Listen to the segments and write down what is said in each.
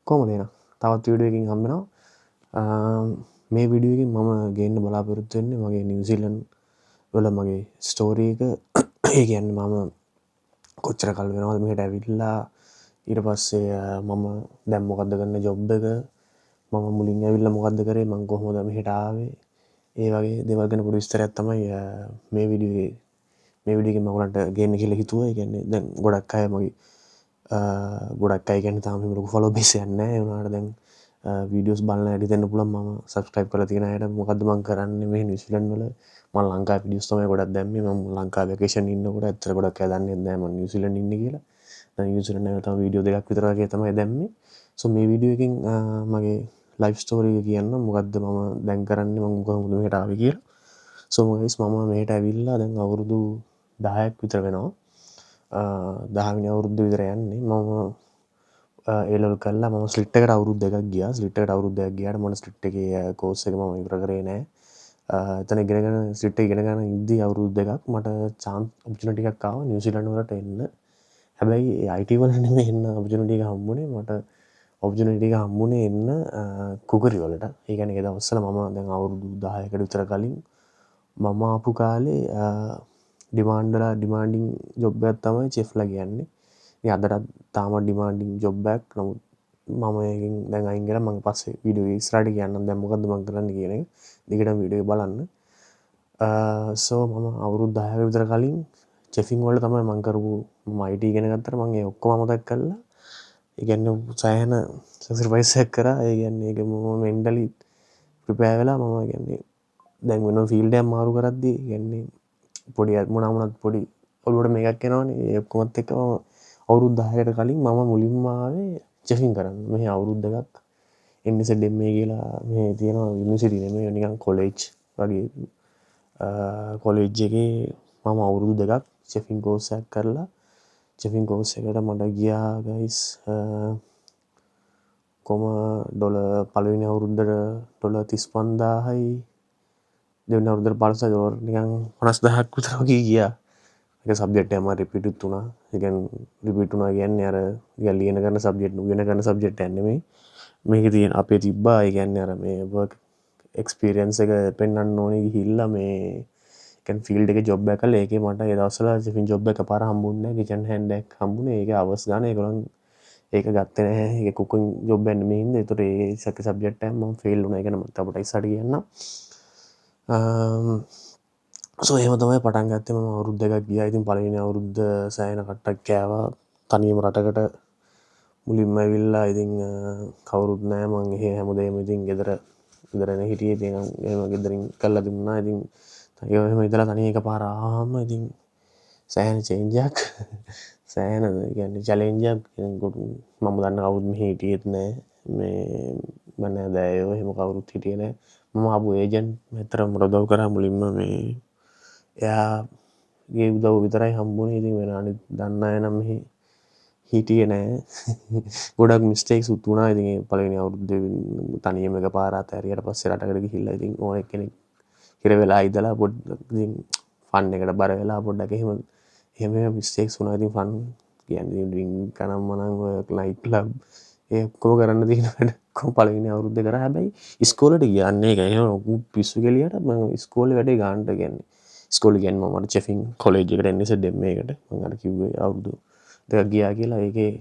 කොහොමද එහෙනම්? තවත් වීඩියෝ එකකින් හම්බ වෙනවා. මේ වීඩියෝ එකකින් මම ගේන්න බලාපොරොත්තු වෙන්නේ මගේ නිව්සීලන්ත වල මගේ ස්ටෝරි එක. ඒ කියන්නේ මම කොච්චර කල් වෙනවද මෙහෙට ඇවිල්ලා ඊට පස්සේ මම දැන් මොකද්ද කරන ජොබ් එක මම මුලින් ඇවිල්ලා මොකද්ද කරේ මම කොහොමද මෙහෙට ආවේ ඒ වගේ දේවල් ගැන පොඩි විස්තරයක් තමයි මේ වීඩියෝ එකකින් මම ඔයාලට ගේන්න කියලා හිතුවා. ඒ කියන්නේ දැන් ගොඩක් අය කියන්නේ තාම එහෙම ලොකු ෆලෝ බේස් එකක් නැහැ. ඒ වුණාට දැන් වීඩියෝස් බලන අයට හිතෙන්න පුළුවන් මම සබ්ස්ක්‍රයිබ් කරලා තියෙන අයට මොකද්ද මම කරන්නේ මේ නිව්සීලන්ත වල මම ලංකාවේ වීඩියෝස් තමයි ගොඩක් දැම්මේ. මම ලංකාවේ වෙකේෂන් ඉන්නකොට ඇත්තට ගොඩක් අය දන්නේ නැහැ මම නිව්සීලන්ත ඉන්නේ කියලා. දැන් නිව්සීලන්ත නැවත තම වීඩියෝ දෙකක් විතර වගේ තමයි දැම්මේ. සෝ මේ වීඩියෝ එකකින් මගේ ලයිෆ් ස්ටෝරි එක කියන්න මොකද්ද මම දැන් කරන්නේ මම කොහොමද මෙහෙට ආවේ කියලා. සෝ ගයිස් මම මෙහෙට ඇවිල්ලා දැන් අවුරුදු 10ක් විතර වෙනවා. 10 වෙනි අවුරුද්ද විතර යන්නේ. මම A-level කරලා මම ස්ලිට් එකට අවුරුදු දෙකක් ගියා. ස්ලිට් එකට අවුරුදු දෙකක් ගියාට මම ස්ලිට් එකේ කෝස් එක මම ඉවර කරේ නෑ. එතන ඉගෙනගෙන ස්ලිට් එක ඉගෙන ගන්න ඉද්දි අවුරුදු දෙකක් මට chance opportunity එකක් ආවා නිව්සීලන්ත වලට එන්න. හැබැයි IT වල නෙමෙයි එන්න opportunity එක හම්බුනේ මට opportunity එක හම්බුනේ එන්න කුකරි වලට. ඒ කියන්නේ ඒ දවස්වල මම දැන් අවුරුදු 10කට විතර කලින් මම ආපු කාලේ ඩිමාන්ඩින් ජොබ් එකක් තමයි චෙෆ්ලා කියන්නේ. ඉතින් අදටත් තාම ඩිමාන්ඩින් ජොබ් එකක්. නමුත් මම ඒකෙන් දැන් අයින් වෙලා මම පස්සේ වීඩියෝ එක ඉස්සරහට කියන්නම් දැන් මොකද්ද මම කරන්නේ කියන එක. දිගටම වීඩියෝ එක බලන්න. සෝ මම අවුරුදු 10කට විතර කලින් චෙෆින් වල තමයි මම කරපු මම IT ඉගෙන ගත්තට මම ඒ ඔක්කොම අමතක කරලා ඒ කියන්නේ සෑහෙන සැක්‍රිෆයිස් එකක් කරා. ඒ කියන්නේ ඒක මම මෙන්ටලි ප්‍රිපෙයාර් වෙලා මම කියන්නේ දැන් වෙන ෆීල්ඩ් එකක් මාරු කරද්දී කියන්නේ පොඩි මොනවා වුණත් පොඩි ඔලුවට මේකක් එනවනේ. ඒ ඔක්කොමත් එක්ක මම අවුරුදු 10කට කලින් මම මුලින්ම ආවේ චෙෆින් කරන්න. මෙහි අවුරුදු දෙකක් NSDMA කියලා මේ තියෙන යුනිවර්සිටි නෙමෙයි නිකන් කොලෙජ් වගේ කොලෙජ් එකේ මම අවුරුදු දෙකක් චෙෆින් කෝස් එකක් කරලා චෙෆින් කෝස් එකට මට ගියා ගයිස් කොම ඩොලර් පළවෙනි අවුරුද්දට ඩොලර් 35000යි දෙවෙනි අවුරුද්දට 500 ඩොලර් නිකන් 50000ක් විතර වගේ ගියා. ඒක සබ්ජෙක්ට් එකම රිපීට් වුණා. ඒ කියන්නේ රිපීට් වුණා කියන්නේ අර නිකන් ලියන කරන සබ්ජෙක්ට් උගෙන කරන සබ්ජෙක්ට් එකක් නෙමෙයි. මේකේ තියෙන අපේ තිබ්බා ඒ කියන්නේ අර මේ වර්ක් එක්ස්පීරියන්ස් එක පෙන්වන්න ඕනේ ගිහිල්ලා මේ කියන්නේ ෆීල්ඩ් එකේ ජොබ් එකක් කරලා ඒකේ මට ඒ දවස්වල චෙෆින් ජොබ් එක පාර හම්බුන්නේ නැහැ. කිචන් හෑන්ඩ් එකක් හම්බුනේ. ඒක අවර්ස් ගන්න ඒගොල්ලන් ඒක ගත්තේ නැහැ. ඒක කුකින් ජොබ් එකක් නෙමෙයි හින්දා. ඒතකොට ඒ සබ්ජෙක්ට් එක මම ෆේල් වුණා. ඒක නම් මම තව ඉස්සරහට කියන්නම්. සෝ එහෙම තමයි පටන් ගත්තේ. මම අවුරුදු දෙකක් ගියා. ඉතින් පළවෙනි අවුරුද්ද සෑහෙන කට්ටක් කෑවා. තනියම රටකට මුලින්ම ඇවිල්ලා ඉතින් කවුරුත් නැහැ. මං එහෙ හැමදේම ඉතින් ගෙදරනේ හිටියේ. ඉතින් එහෙම ගෙදරින් කරලා දුන්නා. ඉතින් එහෙම ඉඳලා තනිය එකපාර ආවම ඉතින් සෑහෙන චේන්ජ් එකක් සෑහෙන කියන්නේ චැලෙන්ජ් එකක්. මම දන්න කවුරුත් මෙහෙ හිටියෙත් නැහැ. මේ මම නෑදෑයෝ එහෙම කවුරුත් හිටියේ නැහැ. මම ආපු ඒජන්ට් මෙතරම් උදව් කරා මුලින්ම මේ එයාගේ උදව් විතරයි හම්බුනේ. ඉතින් වෙන අනිත් දන්න අය නම් මෙහෙ හිටියේ නෑ. ගොඩක් මිස්ටේක්ස් උත් වුණා. ඉතින් ඒ පළවෙනි අවුරුද්දේ තනියම එකපාර අතහැරියට පස්සේ රටකට ගිහිල්ලා ඉතින් ඕන එක්කෙනෙක් හිර වෙලා ඉඳලා පොඩ්ඩක් ඉතින් ෆන් එකට බර වෙලා පොඩ්ඩක් එහෙම මිස්ටේක්ස් වුණා. ඉතින් ෆන් කියන්නේ ඩ්‍රින්ක් කනම් මනම් ඔය නයිට් ක්ලබ් ඒ ඔක්කොම කරන්න තියෙන වැඩ ඔක්කොම පළවෙනි අවුරුද්දේ කරා. හැබැයි ඉස්කෝලේට ගියන්නේ ඒක. එහෙම පිස්සු කෙලියට මම ඉස්කෝලේ වැඩේ ගන්නට කියන්නේ. ඉස්කෝලේ කියන්නේ මම චෙෆින් කොලෙජ් එකට NSDMA එකට මම අර කිව්වේ අවුරුදු දෙකක් ගියා කියලා. ඒකේ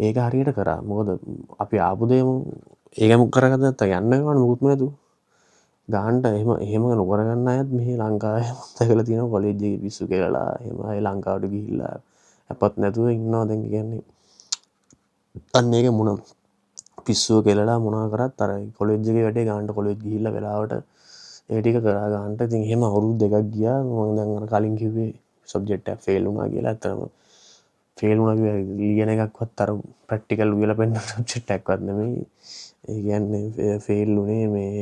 ඒක හරියට කරා. මොකද අපි ආපු දේම ඒකම කරගත්ත නැත්නම් යන්න වෙනවනේ මුකුත්ම නැතුව. ගානට එහෙම නොකර ගන්න අයත් මෙහි ලංකාවේ මම දැකලා තියෙනවා කොලෙජ් එකේ පිස්සු කෙලලා එහෙම අය ලංකාවට ගිහිල්ලා අපත් නැතුව ඉන්නවා. දැන් කියන්නේ අන්න ඒක මොන පිස්සුව කෙලලා මොනවා කරත් අර කොලෙජ් එකේ වැඩේ ගානට කොලෙජ් ගිහිල්ලා වෙලාවට ඒ ටික කරා ගන්නට. ඉතින් එහෙම අවුරුදු දෙකක් ගියා. මම දැන් අර කලින් කිව්වේ සබ්ජෙක්ට් එක ෆේල් වුණා කියලා. ඇත්තටම ෆේල් වුණා කිව්වේ ලියන එකක්වත් අර ප්‍රැක්ටිකල් උයලා පෙන්නන සබ්ජෙක්ට් එකක්වත් නෙමෙයි. ඒ කියන්නේ ෆේල් වුණේ මේ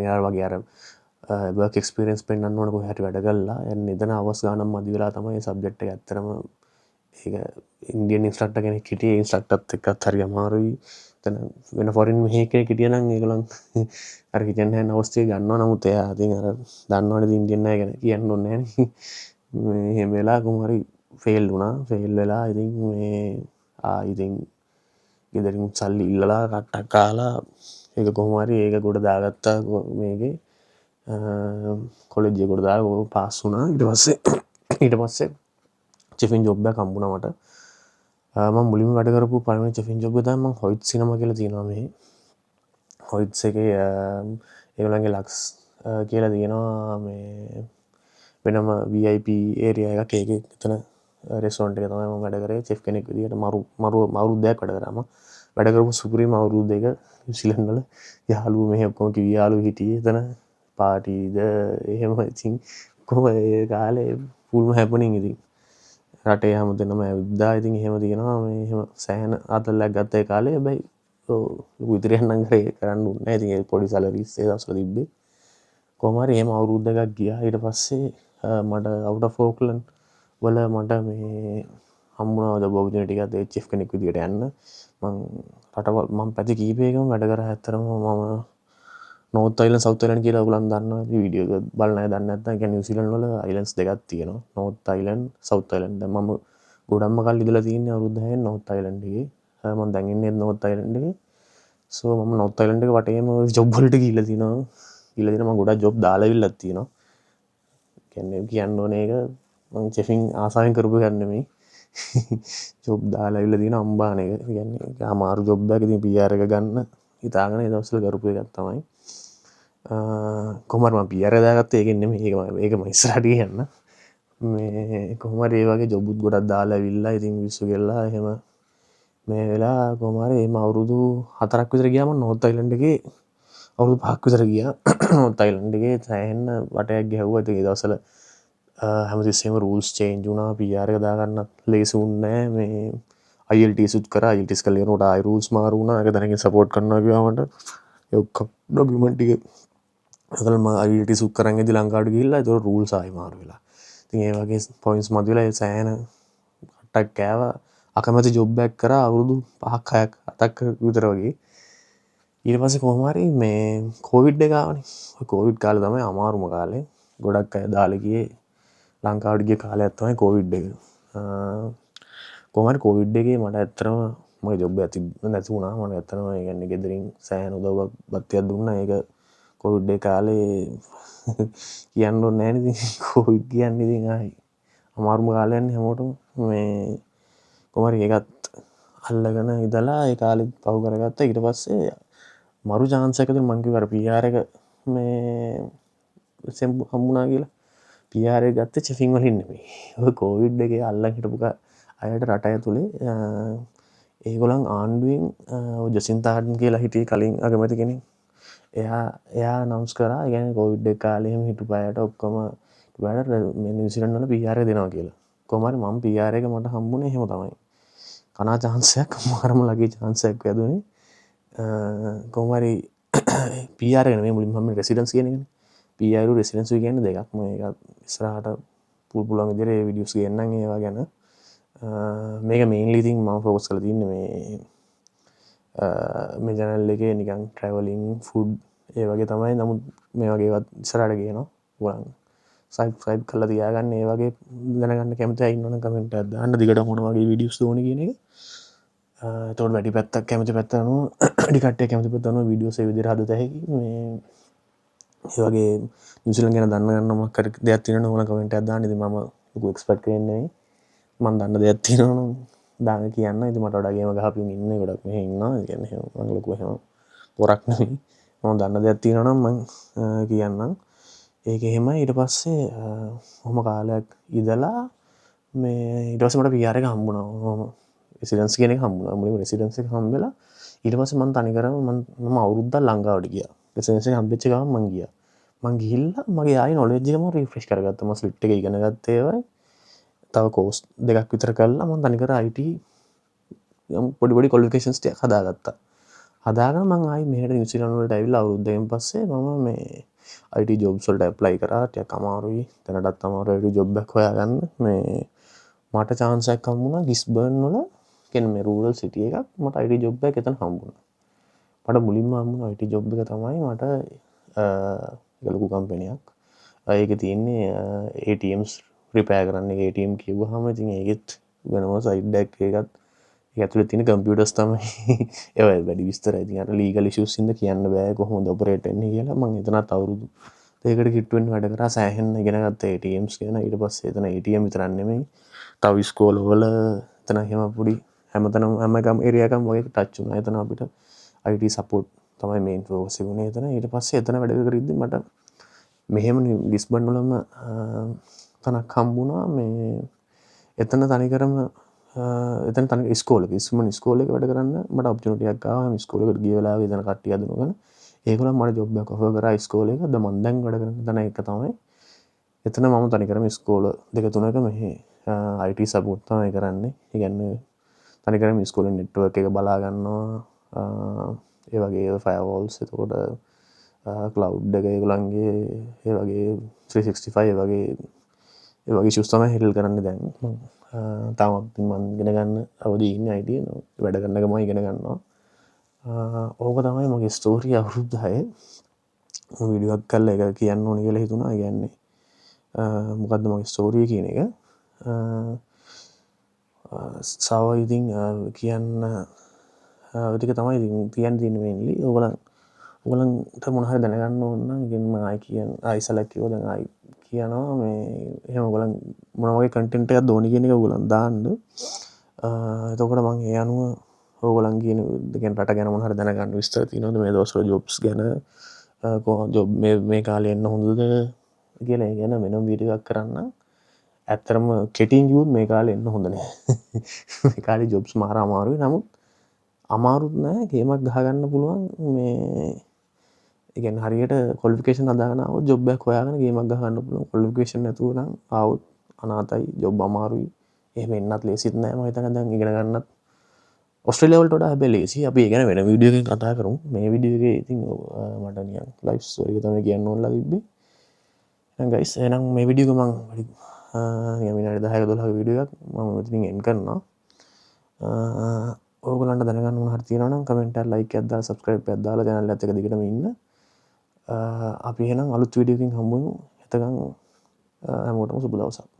යාර වගේ අර වර්ක් එක්ස්පීරියන්ස් පෙන්වන්න ඕන කොහේ හරි වැඩ කළා. එන්න එතන අවස් ගානක් මදි වෙලා තමයි සබ්ජෙක්ට් එක ඇත්තටම ඒක ඉන්දියන් ඉන්ස්ට්‍රක්ටර් කෙනෙක් හිටියේ. ඉන්ස්ට්‍රක්ටර්ත් එක්කත් හරි අමාරුයි. එතන වෙන ෆොරින් මෙහෙ කෙනෙක් හිටියනම් ඒගොල්ලන් අර කිචන් හෑන්ඩ් හවුස් එක ගන්නවා. නමුත් එයා ඉතින් අර දන්නවනේ ඉන්දියන් අය ගැන කියන්න ඕනේ නැහැ නේ. මේ එහෙම වෙලා කොහොම හරි ෆේල් වුණා. ෆේල් වෙලා ඉතින් මේ ඉතින් ගෙදරින් සල්ලි ඉල්ලලා කට්ටක් කාලා ඒක කොහොම හරි ඒක ගොඩ දාගත්තා මේකේ කොලෙජ් එක ගොඩ දාලා ඕක පාස් වුණා. ඊට පස්සේ චෙෆින් ජොබ් එකක් හම්බුණා මට. මම මුලින්ම වැඩ කරපු පළවෙනි චෙෆින් ජොබ් එක තමයි මම හොයිට් සිනමා කියලා තියෙනවා මේ. හොයිට්ස් එකේ ඒගොල්ලන්ගේ ලක්ස් කියලා තියෙනවා මේ වෙනම VIP ඒරියා එකක්. ඒකේ එතන රෙස්ටොරන්ට් එක තමයි මම වැඩ කරේ චෙෆ් කෙනෙක් විදියට. මරු අවුරුද්දක් වැඩ කරා මම. වැඩ කරපු සුපිරිම අවුරුදු දෙක නිව්සීලන්ත වල යාළුවෝ මෙහෙ ඔක්කොම කිවි යාළුවෝ හිටියේ එතන පාටිද එහෙම ඉතින් කොහොම ඒ කාලේ ෆුල්ම හැපනින් ඉතින් රටේ හැමතැනම ඇවිද්දා. ඉතින් එහෙම තියෙනවා මේ එහෙම සෑහෙන ආතල්ලක් ගත්ත ඒ කාලේ. හැබැයි ලොකු ඉතිරියක් නම් කරේ කරන්න දුන්නේ නැහැ. ඉතින් ඒ පොඩි සැලරිස් ඒ දවස්වල තිබ්බේ. කොහොම හරි එහෙම අවුරුදු දෙකක් ගියා. ඊට පස්සේ මට අවුට් ඔෆ් ඕක්ලන්ඩ් වල මට මේ හම්බුණා ජොබ් ඔපචුනිටි එකක් ඒ චෙෆ් කෙනෙක් විදියට යන්න. මම පැති කීපයකම වැඩ කරා. ඇත්තටම මම නෝර්ත් අයිලන්ඩ් සවුත් අයිලන්ඩ් කියලා ඔයගොල්ලන් දන්නවා. වීඩියෝ එක බලන අය දන්නේ නැත්නම් කියන්නේ නිව්සීලන්ත වල අයිලන්ඩ්ස් දෙකක් තියෙනවා. නෝර්ත් අයිලන්ඩ් සවුත් අයිලන්ඩ්. දැන් මම ගොඩක්ම කල් ඉඳලා තියෙන්නේ අවුරුදු 6න් නෝර්ත් අයිලන්ඩ් එකේ. මම දැන් ඉන්නේ නෝර්ත් අයිලන්ඩ් එකේ. සෝ මම නෝර්ත් අයිලන්ඩ් එක වටේම ජොබ් වලට ගිහිල්ලා තිනවා. මම ගොඩක් ජොබ් දාලා ඉවිල්ලක් තියෙනවා. කියන්නේ කියන්න ඕනේ ඒක මම චෙෆින් ආසාවෙන් කරපු එකක් නෙමෙයි. ජොබ් දාලා ඉවිල්ලා තියෙන අම්බාන එක. කියන්නේ අමාරු ජොබ් එකක්. ඉතින් PR එක ගන්න හිතාගෙන ඒ දවස්වල කරපු එකක් තමයි. කොහොම හරි මම PR එක දාගත්තේ ඒකෙන් නෙමෙයි. ඒක මම ඉස්සරහට කියන්න. මේ කොහොම හරි ඒ වගේ ජොබුත් ගොඩක් දාලා ඇවිල්ලා ඉතින් විශ්ව කෙල්ලා එහෙම මේ වෙලා කොහොම හරි එහෙම අවුරුදු 4ක් විතර ගියාම නෝර්ත් අයිලන්ඩ් එකේ අවුරුදු 5ක් විතර ගියා. නෝර්ත් අයිලන්ඩ් එකේ සෑහෙන වටයක් ගැහුවා. ඉතින් ඒ දවස්වල හැමතිස්සෙම රූල්ස් චේන්ජ් වුණා. PR එක දාගන්නත් ලේසි වුණේ නැහැ. මේ IELTS උත් කරා. IELTS කරලා ඉවරනකොට ආයි රූල්ස් මාරු වුණා. ඒක දැනගෙන සපෝට් කරනවා කිව්වා මට. ඒ ඔක්කොම ඩොකියුමන්ට් ටික අතල මම IELTS උත් කරන් ඉඳි ලංකාවට ගිහිල්ලා ඒක රූල්ස් ආයි මාරු වෙලා. ඉතින් ඒ වගේ පොයින්ට්ස් මතුවලා ඒ සෑහෙන කට්ටක් කෑවා. අකමැති ජොබ් එකක් කරා අවුරුදු 5ක් 6ක් 7ක් විතර වගේ. ඊට පස්සේ කොහොම හරි මේ කොවිඩ් එක ආවනේ. ඔය කොවිඩ් කාලේ තමයි අමාරුම කාලේ. ගොඩක් අය දාලා ගියේ ලංකාවට ගිය කාලයක් තමයි කොවිඩ් එක. කොහොම හරි කොවිඩ් එකේ මට ඇත්තටම මගේ ජොබ් එක නැති වුණා. මට ඇත්තටම ඒ කියන්නේ ගෙදරින් සෑහෙන උදව්වක් බත්තියක් දුන්නා. ඒක කොවිඩ් ඒ කාලේ කියන්න ඕනේ නැහැ නේද? කොවිඩ් කියන්නේ ඉතින් ආයි අමාරුම කාලයක්නේ හැමෝටම. මේ කොහොම හරි ඒකත් අල්ලගෙන ඉඳලා ඒ කාලෙත් පහු කරගත්තා. ඊට පස්සේ මරු chance එකක් දුන්නා. මං කිව්වා අර PR එක මේ හම්බුණා කියලා. PR එක ගත්තේ චෙෆින් වලින් නෙමෙයි. ඔය කොවිඩ් එකේ අල්ලන් හිටපු අයට රට ඇතුලේ ඒගොල්ලන් ආණ්ඩුවෙන් ජසින්තා ආඩන් කියලා හිටියේ කලින් අගමැති කෙනෙක්. එයා අනවුන්ස් කරා. ඒ කියන්නේ කොවිඩ් එක කාලේ එහෙම හිටපු අයට ඔක්කොම වැඩ මේ නිව්සීලන්ත වල PR එක දෙනවා කියලා. කොහොම හරි මම PR එක මට හම්බුනේ එහෙම තමයි. කනා chance එකක් මාරම ලගේ chance එකක් වැදුනේ. කොහොම හරි PR එක නෙමෙයි මුලින්ම මම රෙසිඩන්ස් කියන එකනේ. PR රෙසිඩන්ස් කියන්නේ දෙකක්. මම ඒක ඉස්සරහට පුළුවන් විදිහට වීඩියෝස් ගේන්නම් ඒවා ගැන. මේක මේන්ලි ඉතින් මම ෆෝකස් කරලා තින්නේ මේ channel එකේ නිකන් traveling food ඒ වගේ තමයි. නමුත් මේ වගේ ඒවත් ඉස්සරහට ගේනවා. ඔයාලා සබ්ස්ක්‍රයිබ් කරලා තියාගන්න. ඒ වගේ දැනගන්න කැමති අය ඉන්නවනම් කමෙන්ට් එකක් දාන්න. දිගට මොන වගේ වීඩියෝස් ඕනේ කියන එක. එතකොට වැඩි පැත්තක් කැමති පැත්ත අනුව වැඩි කට්ටියක් කැමති පැත්ත අනුව වීඩියෝස් ඒ විදිහට හදත හැකි. මේ ඒ වගේ නිව්සීලන්ත ගැන දන්න ගන්න මොකක් හරි දෙයක් තියෙනවනම් ඕන කමෙන්ට් එකක් දාන්න. ඉතින් මම ලොකු එක්ස්පර්ට් කෙනෙක් නෙවෙයි. මම දන්න දෙයක් තියෙනවා නම් දාන්න කියන්න. ඉතින් මට වඩා ගේම ගහපින් ඉන්නේ ගොඩක් මෙහෙ ඉන්නවා. ඒ කියන්නේ එහෙම මම ලොකු එහෙම පොරක් නෙවෙයි. මම දන්න දෙයක් තියෙනවා නම් මම කියන්නම්. ඒක එහෙමයි. ඊට පස්සේ කොහොම කාලයක් ඉඳලා මේ ඊට පස්සේ මට PR එක හම්බුණා. රෙසිඩන්ස් කියන එක හම්බුණා. මුලින්ම රෙසිඩන්ස් එක හම්බෙලා ඊට පස්සේ මම තනිකරම මම අවුරුද්දක් ලංකාවට ගියා. රෙසිඩන්ස් එක හම්බෙච්ච ගමන් මම ගියා. මං ගිහිල්ලා මගේ ආයි නොලෙජ් එකම රිෆ්‍රෙෂ් කරගත්තා. මම ස්ලිට් එක ඉගෙන ගත්තා ඒවයි. තව කෝස් දෙකක් විතර කරලා මම තනිකර IT පොඩි ක්වොලිෆිකේෂන්ස් ටික හදාගත්තා. හදාගෙන මං ආයි මෙහෙට නිව්සීලන්ත වලට ඇවිල්ලා අවුරුද්දකින් පස්සේ මම මේ IT ජොබ්ස් වලට ඇප්ලයි කරා. ටිකක් අමාරුයි. දැනටත් අමාරුයි IT ජොබ් එකක් හොයාගන්න. මේ මට chance එකක් හම්බුණා ගිස්බර්න් වල කියන්නේ මේ රූරල් සිටි එකක්. මට IT ජොබ් එකක් එතන හම්බුණා. මට මුලින්ම හම්බුණා IT ජොබ් එක තමයි මට ඒක ලොකු කම්පැනියක්. ඒකේ තියෙන්නේ ATMs රිපෙයාර් කරන්න. ඒක ATM කිව්වහම ඉතින් ඒකෙත් වෙනම සයිඩ් එකක් ඒකත් ඒක ඇතුලේ තියෙන කම්පියුටර්ස් තමයි ඒවා වැඩි විස්තර. ඉතින් අර ලීගල් ඉෂුස් ඉඳ කියන්න බෑ කොහොමද ඔපරේට් වෙන්නේ කියලා. මම එතනත් අවුරුදු දෙකකට කිට්ටු වෙන්න වැඩ කරා. සෑහෙන්න ඉගෙන ගත්තා ATMs ගැන. ඊට පස්සේ එතන ATM විතරක් නෙමෙයි තව ඉස්කෝලවල එතන එහෙම පොඩි හැමතැනම හැම එකම ඒරියා එකම වගේ ටච් වුණා. එතන අපිට IT සපෝට් තමයි මේන් ෆෝකස් එක වුණේ එතන. ඊට පස්සේ එතන වැඩ කරද්දි මට මෙහෙම ලිස්බන් වලම තනක් හම්බුණා. මේ එතන තනිකරම එතන තනි ඉස්කෝලේක ඉස්මන් ඉස්කෝලේක වැඩ කරන්න මට ඔපචුනිටි එකක් ආවා. මම ඉස්කෝලේකට ගිය වෙලාවේ එතන කට්ටිය අඳුනගෙන ඒගොල්ලෝ මට ජොබ් එකක් ඔෆර් කරා ඉස්කෝලේක. මම දැන් වැඩ කරන තැන එක තමයි. එතන මම තනිකරම ඉස්කෝල දෙක තුනක මෙහි IT සපෝට් තමයි කරන්නේ. ඒ කියන්නේ තනිකරම ඉස්කෝලේ නෙට්වර්ක් එක බලා ගන්නවා. ඒ වගේ ෆයර්වෝල්ස් එතකොට ක්ලවුඩ් එක ඒගොල්ලන්ගේ ඒ වගේ 365 ඒ වගේ ඉෂුස් තමයි හෙන්ඩල් කරන්නේ දැන්. තාමත් මම ඉගෙන ගන්න අවදි ඉන්නේ IT වැඩ කරන ගමන් ඉගෙන ගන්නවා. ඕක තමයි මගේ ස්ටෝරිය අවුරුදු 6. මම වීඩියෝ එකක් කරලා ඒක කියන්න ඕනේ කියලා හිතුණා. ඒ කියන්නේ මොකද්ද මගේ ස්ටෝරිය කියන එක. සව ඉතින් කියන්න ටික තමයි ඉතින් කියන්න තියෙන්නේ මේන්ලි. ඔයගලන්ට මොන හරි දැනගන්න ඕන නම් ඉතින් මම ආයිසලක් කිව්වා දැන් ආයි කියනවා මේ එහෙම ඔයගලන් මොන වගේ කන්ටෙන්ට් එකක්ද ඕනි කියන එක ඔයගලන් දාන්න. එතකොට මම ඒ අනුව ඔයගලන් කියන රට ගැන මොන හරි දැනගන්න විස්තර තියෙනවද මේ දවස්වල ජොබ්ස් ගැන කොහොමද ජොබ් මේ කාලේ එන්න හොඳද කියලා ඒ ගැන වෙනම වීඩියෝ එකක් කරන්න. ඇත්තරම කෙටියෙන් කිව්වොත් මේ කාලේ එන්න හොඳ නෑ. මේ කාලේ ජොබ්ස් මාර අමාරුයි. නමුත් අමාරුත් නෑ ගේමක් ගහගන්න පුළුවන්. මේ ඒ කියන්නේ හරියට ක්වොලිෆිකේෂන් හදාගෙන ආවොත් ජොබ් එකක් හොයාගෙන ගේමක් ගහගන්න පුළුවන්. ක්වොලිෆිකේෂන් නැතුව නම් ආවොත් අනාතයි ජොබ් අමාරුයි. එහෙම එන්නත් ලේසිත් නෑ. මම හිතන්නේ දැන් ඉගෙන ගන්නත් ඔස්ට්‍රේලියාව වලට වඩා හැබැයි ලේසි. අපි ඒ ගැන වෙන වීඩියෝ එකකින් කතා කරමු. මේ වීඩියෝ එකේ ඉතින් මට නිකන් ලයිෆ් ස්ටෝරි එක තමයි කියන්න ඕනලා තිබ්බේ. එහෙනම් ගයිස් එහෙනම් මේ වීඩියෝ එක මම නිකන් විනාඩි 10ක 12ක වීඩියෝ එකක් මම මෙතනින් එන්ඩ් කරනවා. ඕගොල්ලන්ට දැනගන්න මොන හරි තියෙනවා නම් කමෙන්ට් එකක් ලයික් එකක් දාලා සබ්ස්ක්‍රයිබ් එකක් දාලා channel එකත් එක දිගටම ඉන්න. අපි එහෙනම් අලුත් වීඩියෝ එකකින් හම්බ වෙමු. එතකන් හැමෝටම සුබ දවසක්.